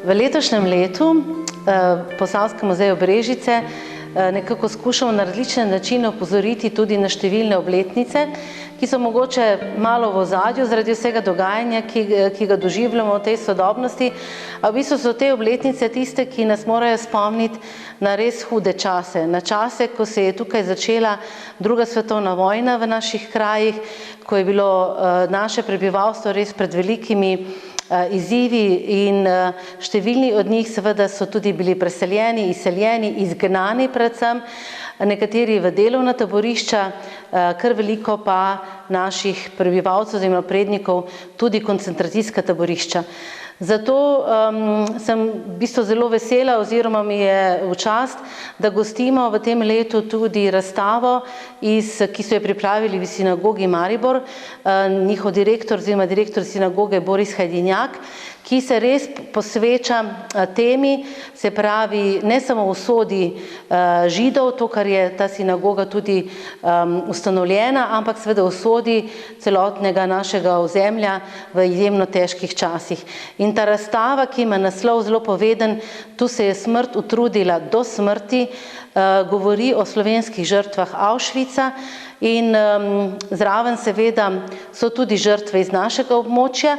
V letošnjem letu Posavskem muzeju Brežice nekako skušamo na različne načine opozoriti tudi na številne obletnice, ki so mogoče malo v ozadju zaradi vsega dogajanja, ki ga doživljamo v tej sodobnosti. A v bistvu so te obletnice tiste, ki nas morajo spomniti na res hude čase. Na čase, ko se je tukaj začela druga svetovna vojna v naših krajih, ko je bilo naše prebivalstvo res pred velikimi izzivi in številni od njih seveda so tudi bili preseljeni, izseljeni, izgnani predvsem, nekateri v delovna taborišča, kar veliko pa naših prebivalcev oziroma prednikov tudi koncentracijska taborišča. Zato sem v bistvu zelo vesela oziroma mi je v čast, da gostimo v tem letu tudi razstavo, ki so jo pripravili v Sinagogi Maribor, njihov direktor oziroma direktor sinagoge Boris Hajdinjak, ki se res posveča temi, se pravi ne samo usodi Židov, to, kar je ta sinagoga tudi ustanovljena, ampak seveda usodi celotnega našega ozemlja v izjemno težkih časih. In ta razstava, ki ima naslov zelo poveden, Tu se je smrt utrudila do smrti, govori o slovenskih žrtvah Auschwitza in zraven seveda so tudi žrtve iz našega območja.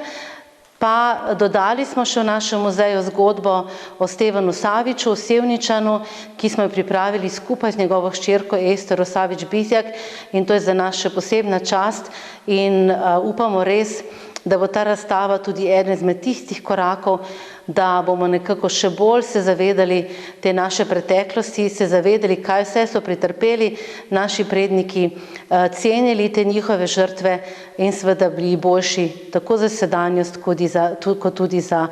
Pa dodali smo še v našem muzeju zgodbo o Stevanu Saviču, Sevničanu, ki smo jo pripravili skupaj z njegovo hčerko Estero Savič Bizjak in to je za nas še posebna čast in upamo res, da bo ta razstava tudi eden izmed tistih korakov, da bomo nekako še bolj se zavedali te naše preteklosti, se zavedali, kaj vse so pretrpeli naši predniki, cenili te njihove žrtve in seveda bili boljši tako za sedanjost, kot tudi za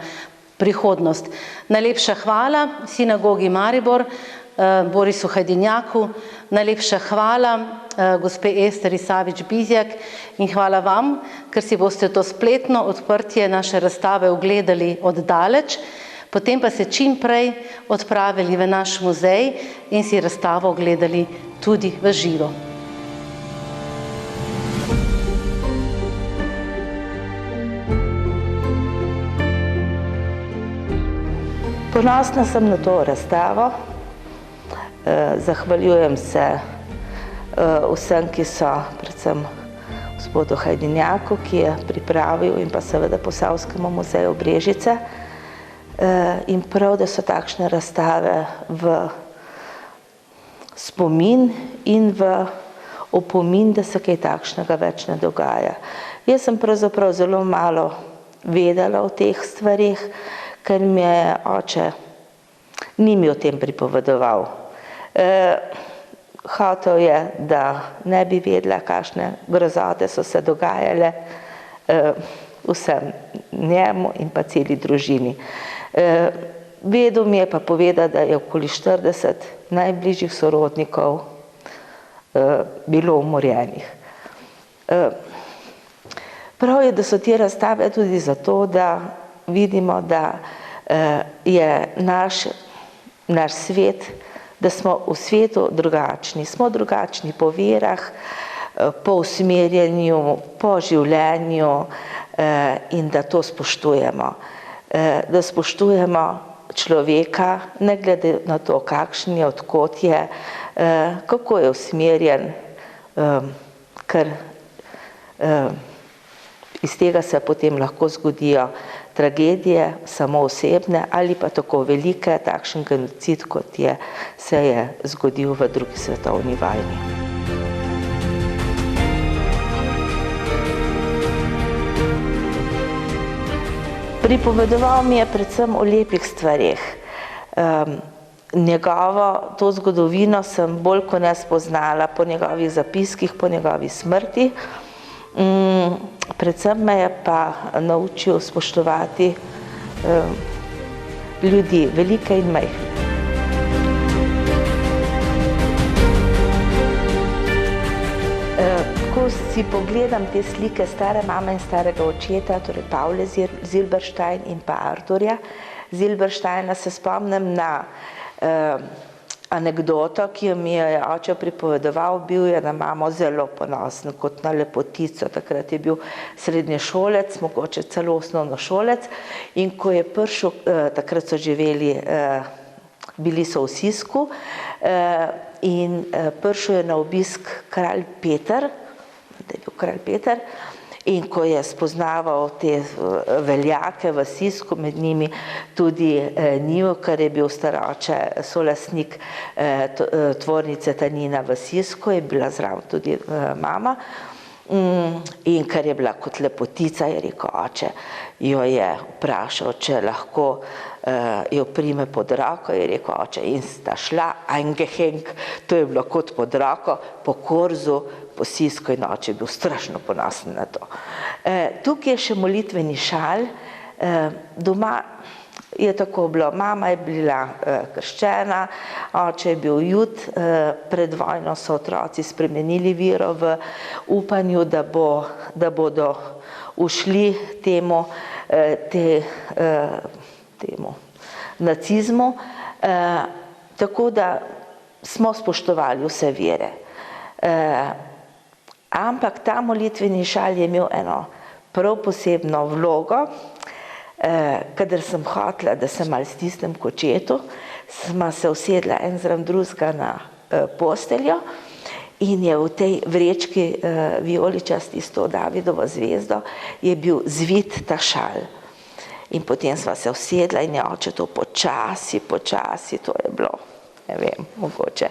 prihodnost. Najlepša hvala Sinagogi Maribor, Borisu Hajdinjaku, najlepša hvala gospe Esteri Savič Bizjak in hvala vam, ker si boste to spletno odprtje naše razstave ogledali od daleč, potem pa se čim prej odpravili v naš muzej in si razstavo ogledali tudi v živo. Ponosna sem na to razstavo. Zahvaljujem se vsem, ki so, predvsem gospodu Hajdinjaku, ki je pripravil in pa seveda Posavskemu muzeju Brežice. In prav, da so takšne razstave v spomin in v opomin, da se kaj takšnega več ne dogaja. Jaz sem pravzaprav zelo malo vedela o teh stvarih, ker mi je oče ni mi o tem pripovedoval. Hotel je, da ne bi vedela, kakšne grozote so se dogajale vsem njemu in pa celi družini. Vedel mi je pa povedati, da je okoli 40 najbližjih sorodnikov bilo umorjenih. Prav je, da so te razstave tudi zato, da vidimo, da je naš svet, da smo v svetu drugačni. Smo drugačni po verah, po usmerjanju, po življenju in da to spoštujemo. Da spoštujemo človeka, ne glede na to, kakšen je, od kod je, kako je usmerjen, ker iz tega se potem lahko zgodijo tragedije, samo osebne ali pa tako velike, takšen genocid, kot se je zgodil v drugi svetovni vojni. Pripovedoval mi je predvsem o lepih stvareh. Njegovo, to zgodovino sem bolj kot ne spoznala po njegovih zapiskih, po njegovi smrti. Predvsem me je pa naučil spoštovati ljudi, velike in majhne. Ko si pogledam te slike stare mame in starega očeta, torej Pavle Zilberstein in pa Arturja Zilbersteina, se spomnim na anekdota, ki jo mi je oče pripovedoval, bil je na mamo zelo ponosen kot na lepotico. Takrat je bil srednješolec, mogoče celo osnovnošolec, in ko je prišel, takrat so živeli, bili so v Sisku, in prišel je na obisk kralj Peter, da je bil kralj Peter, in ko je spoznaval te veljake v Sisku, med njimi tudi njiju, ker je bil staroče solastnik tvornice Tanina v Sisku, je bila zraven tudi mama, in ker je bila kot lepotica, je rekel oče, jo je vprašal, če lahko jo prime pod roko, je rekel oče, in sta šla, eingehängt, to je bilo kot pod roko, po korzu, po Sisku, in oče je bil strašno ponosen na to. Tukaj je še molitveni šal. Doma je tako bilo, mama je bila krščena, oče je bil Jud, pred vojno so otroci spremenili vero v upanju, da bodo ušli temu nacizmu, tako da smo spoštovali vse vere. Ampak ta molitveni šal je imel eno prav posebno vlogo. Kadar sem hotela, da se malo stisnem k očetu, sva se usedla en zraven drugega na posteljo in je v tej vrečki vijoličasti s to Davidovo zvezdo je bil zvit ta šal. In potem sva se usedla in je oče to počasi, to je bilo, ne vem, mogoče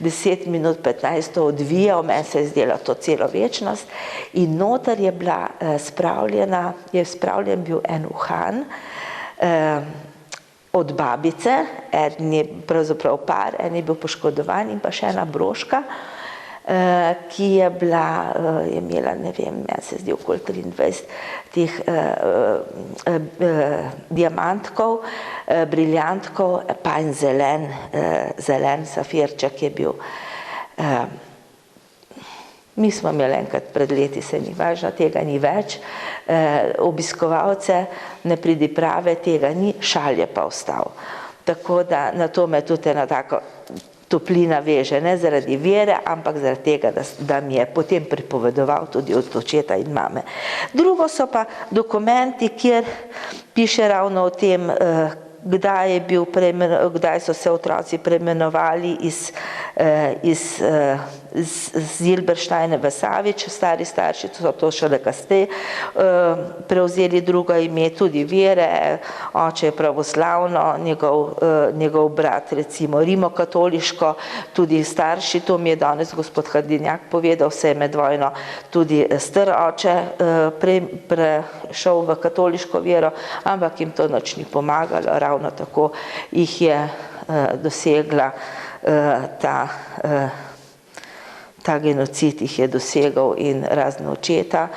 10 minut, 15 to odvijal, meni se je zdela to celo večnost, in noter je bila spravljen bil en uhan od babice, eden je pravzaprav par, en je bil poškodovan, in pa še ena broška, ki je bila, je imela, ne vem, meni se zdi okoli 23 teh diamantkov, briljantkov, pa en zelen safirček je bil. Mi smo imeli enkrat pred leti, se ni važno, tega ni več, obiskovalce ne pridiprave, tega ni, šal je pa ostal. Tako da na to me tudi ena tako toplina veže, ne zaradi vere, ampak zaradi tega, da mi je potem pripovedoval tudi od očeta in mame. Drugo so pa dokumenti, kjer piše ravno o tem, kdaj so se otroci preimenovali iz Zilbersteina v Savič, stari starši so to šele kasneje prevzeli drugo ime, tudi vere, oče je pravoslavno, njegov brat recimo rimokatoliško, tudi starši, to mi je danes gospod Hrdinjak povedal, se je med vojno tudi star oče prešel v katoliško vero, ampak jim to nič ni pomagalo, ravno tako jih je dosegla ta genocid jih je dosegal in razne očeta.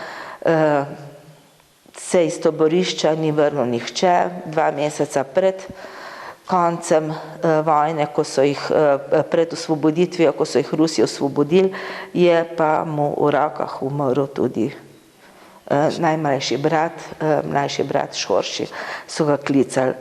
Se iz taborišča ni vrnil nihče, 2 meseca pred koncem vojne, ko so jih pred osvoboditvijo, ko so jih Rusi osvobodili, je pa mu v rokah umrl tudi najmlajši brat, mlajši brat Šorši, so ga klicali